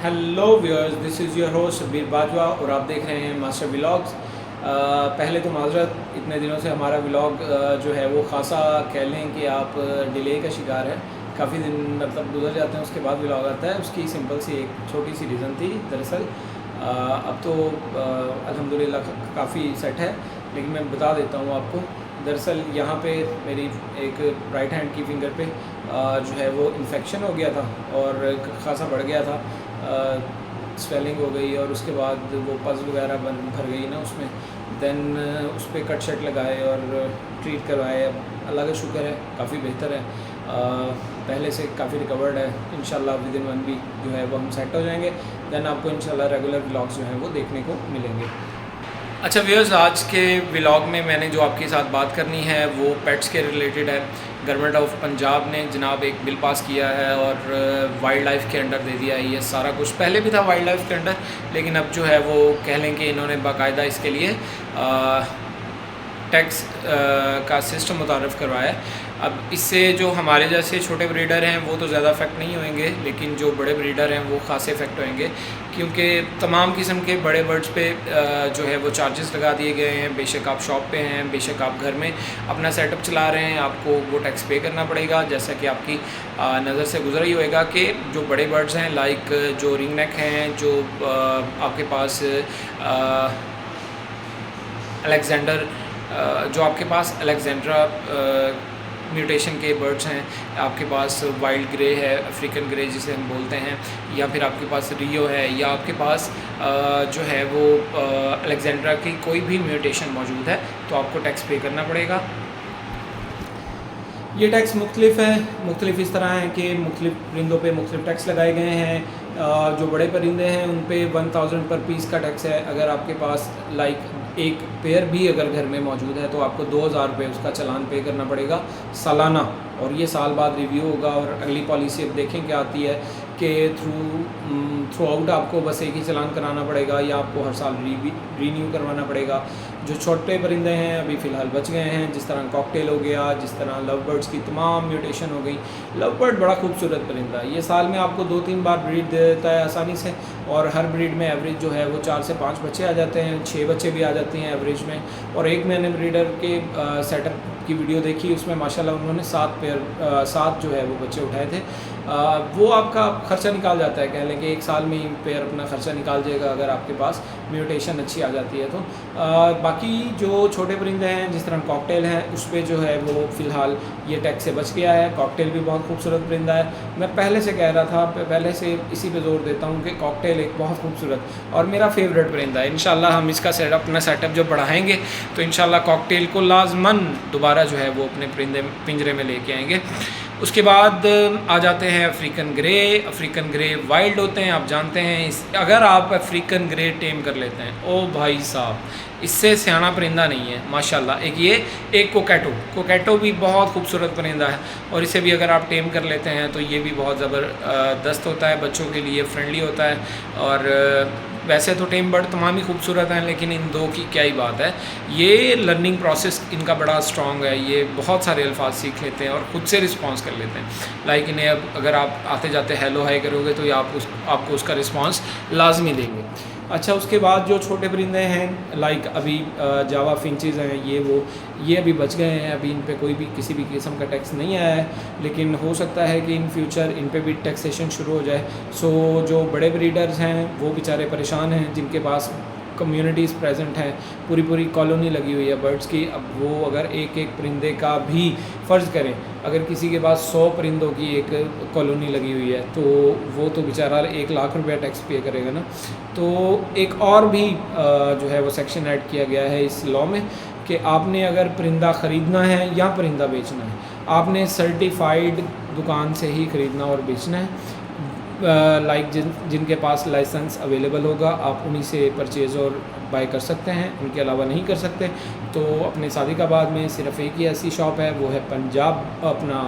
Hello viewers, this is your host Shabbir Bajwa और आप देख रहे हैं मास्टर व्लॉग्स। पहले तो माजरत, इतने दिनों से हमारा व्लॉग जो है वो खासा कह लें कि आप डिले का शिकार है। काफ़ी दिन मतलब गुजर जाते हैं, उसके बाद व्लॉग आता है। उसकी सिंपल सी एक छोटी सी रीज़न थी दरअसल। अब तो अल्हम्दुलिल्लाह काफ़ी सेट है, लेकिन मैं बता देता हूँ आपको। दरअसल यहाँ पे मेरी एक राइट हैंड की फिंगर पे जो है वो इन्फेक्शन हो गया था और खासा बढ़ गया था। स्वेलिंग हो गई और उसके बाद वो पस वगैरह भर गई ना उसमें। देन उस पर कट शट लगाए और ट्रीट करवाए। अब अल्लाह का शुक्र है, काफ़ी बेहतर है, पहले से काफ़ी रिकवर्ड है। इंशाल्लाह विद इन 1 वीक जो है वो हम सेट हो जाएंगे। देन आपको इंशाल्लाह रेगुलर व्लॉग्स जो हैं वो देखने को मिलेंगे। अच्छा व्यूअर्स, आज के व्लॉग में मैंने जो आपके साथ बात करनी है वो पेट्स के रिलेटेड है। गवर्नमेंट ऑफ पंजाब ने जनाब एक बिल पास किया है और वाइल्ड लाइफ के अंडर दे दिया है ये सारा कुछ। पहले भी था वाइल्ड लाइफ के अंडर, लेकिन अब जो है वो कह लें कि इन्होंने बाकायदा इसके लिए टैक्स का सिस्टम मुतारफ़ करवाया है। अब इससे जो हमारे जैसे छोटे ब्रीडर हैं वो तो ज़्यादा इफेक्ट नहीं होंगे, लेकिन जो बड़े ब्रीडर हैं वो खासे इफेक्ट होंगे, क्योंकि तमाम किस्म के बड़े बर्ड्स पे जो है वो चार्जेस लगा दिए गए हैं। बेशक आप शॉप पे हैं, बेशक आप घर में अपना सेटअप चला रहे हैं, आपको वो टैक्स पे करना पड़ेगा। जैसा कि आपकी नज़र से गुजरा ही होएगा कि जो बड़े बर्ड्स हैं लाइक जो रिंग नेक हैं, जो आपके पास अलेक्जेंडर जो आपके पास अलेक्जेंड्रा म्यूटेशन के बर्ड्स हैं, आपके पास वाइल्ड ग्रे है, अफ्रीकन ग्रे जिसे हम बोलते हैं, या फिर आपके पास रियो है, या आपके पास जो है वो अलेक्जेंड्रा की कोई भी म्यूटेशन मौजूद है, तो आपको टैक्स पे करना पड़ेगा। ये टैक्स मुख्तलिफ है, मुख्तलिफ इस तरह हैं कि मुख्तलिफ परिंदों पे मुख्तलिफ टैक्स लगाए गए हैं। जो बड़े परिंदे हैं उन पे 1000 पर पीस का टैक्स है। अगर आपके पास लाइक एक पेयर भी अगर घर में मौजूद है तो आपको 2000 रुपये उसका चालान पे करना पड़ेगा सालाना, और ये साल बाद रिव्यू होगा। और अगली पॉलिसी अब देखें क्या आती है कि थ्रू आउट आपको बस एक ही चालान कराना पड़ेगा या आपको हर साल रीन्यू करवाना पड़ेगा। जो छोटे परिंदे हैं अभी फ़िलहाल बच गए हैं, जिस तरह कॉकटेल हो गया, जिस तरह लव बर्ड्स की तमाम म्यूटेशन हो गई। लव बर्ड बड़ा खूबसूरत परिंदा है, ये साल में आपको 2-3 बार ब्रीड दे देता है आसानी से, और हर ब्रीड में एवरेज जो है वो 4 से 5 बच्चे आ जाते हैं, 6 बच्चे भी आ जाते हैं एवरेज में। और एक मैंने ब्रीडर के सेटअप की वीडियो देखी, उसमें माशाल्लाह उन्होंने 7 जो है वो बच्चे उठाए थे। वो आपका ख़र्चा निकाल जाता है, कह लें कि एक साल में ही पेयर अपना ख़र्चा निकाल जाएगा अगर आपके पास म्यूटेशन अच्छी आ जाती है तो। बाकी जो छोटे परिंदे हैं जिस तरह कॉकटेल हैं, उस पर जो है वो फ़िलहाल ये टैक्स से बच गया है। कॉकटेल भी बहुत खूबसूरत परिंदा है। मैं पहले से कह रहा था, पहले से इसी पे जोर देता हूँ कि कॉकटेल एक बहुत खूबसूरत और मेरा फेवरेट परिंदा है। इंशाल्लाह हम इसका अपना सेटअप जब बढ़ाएंगे तो इंशाल्लाह कॉकटेल को लाजमन दोबारा जो है वो अपने पिंजरे में लेके आएंगे। उसके बाद आ जाते हैं African grey. African grey wild होते हैं, आप जानते हैं। अगर आप अफ्रीकन ग्रे टेम कर लेते हैं, ओ भाई साहब, इससे सियाना परिंदा नहीं है माशाल्लाह। एक कोकैटो भी बहुत खूबसूरत परिंदा है, और इसे भी अगर आप टेम कर लेते हैं तो ये भी बहुत ज़बरदस्त होता है, बच्चों के लिए फ्रेंडली होता है। और वैसे तो टेम बर्ड तमाम ही खूबसूरत हैं, लेकिन इन दो की क्या ही बात है। ये लर्निंग प्रोसेस इनका बड़ा स्ट्रॉन्ग है, ये बहुत सारे अल्फाज सीख लेते हैं और ख़ुद से रिस्पॉन्स कर लेते हैं। लाइक इन्हें अब अगर आप आते जाते हेलो हाई करोगे तो ये आपको उसका रिस्पॉन्स लाजमी देंगे। अच्छा, उसके बाद जो छोटे परिंदे हैं लाइक अभी जावा फिंचेस हैं, ये अभी बच गए हैं। अभी इन पे कोई भी किसी भी किस्म का टैक्स नहीं आया है, लेकिन हो सकता है कि इन फ्यूचर इन पे भी टैक्सेशन शुरू हो जाए। सो जो बड़े ब्रीडर्स हैं वो बेचारे परेशान हैं, जिनके पास कम्युनिटीज़ प्रेजेंट हैं, पूरी कॉलोनी लगी हुई है बर्ड्स की। अब वो अगर एक परिंदे का भी फ़र्ज़ करें, अगर किसी के पास 100 परिंदों की एक कॉलोनी लगी हुई है तो वो तो बेचारा 1 लाख रुपया टैक्स पे करेगा ना। तो एक और भी जो है वो सेक्शन ऐड किया गया है इस लॉ में कि आपने अगर परिंदा ख़रीदना है या परिंदा बेचना है, आपने सर्टिफाइड दुकान से ही ख़रीदना और बेचना है। लाइक जिनके पास लाइसेंस अवेलेबल होगा आप उन्हीं से परचेज़ और बाय कर सकते हैं, उनके अलावा नहीं कर सकते। तो अपने सादिकाबाद में सिर्फ एक ही ऐसी शॉप है, वो है पंजाब अपना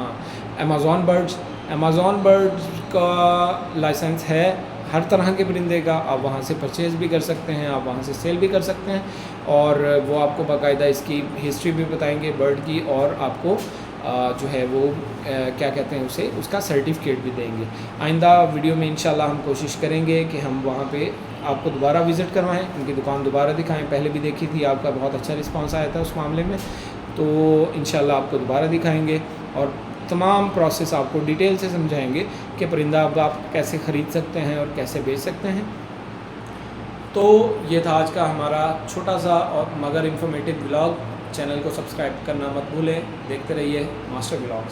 अमेज़ॉन बर्ड्स का लाइसेंस है हर तरह के परिंदे का। आप वहाँ से परचेज़ भी कर सकते हैं, आप वहाँ से सेल भी कर सकते हैं, और वो आपको बाकायदा इसकी हिस्ट्री भी बताएंगे बर्ड की, और आपको जो है वो क्या कहते हैं उसे, उसका सर्टिफिकेट भी देंगे। आइंदा वीडियो में इंशाल्लाह हम कोशिश करेंगे कि हम वहाँ पे आपको दोबारा विज़िट करवाएं, उनकी दुकान दोबारा दिखाएं। पहले भी देखी थी, आपका बहुत अच्छा रिस्पांस आया था उस मामले में, तो इंशाल्लाह आपको दोबारा दिखाएंगे और तमाम प्रोसेस आपको डिटेल से समझाएंगे कि परिंदा अब आप कैसे ख़रीद सकते हैं और कैसे बेच सकते हैं। तो ये था आज का हमारा छोटा सा और मगर इन्फॉर्मेटिव व्लॉग। चैनल को सब्सक्राइब करना मत भूलें, देखते रहिए मास्टर व्लॉग्स।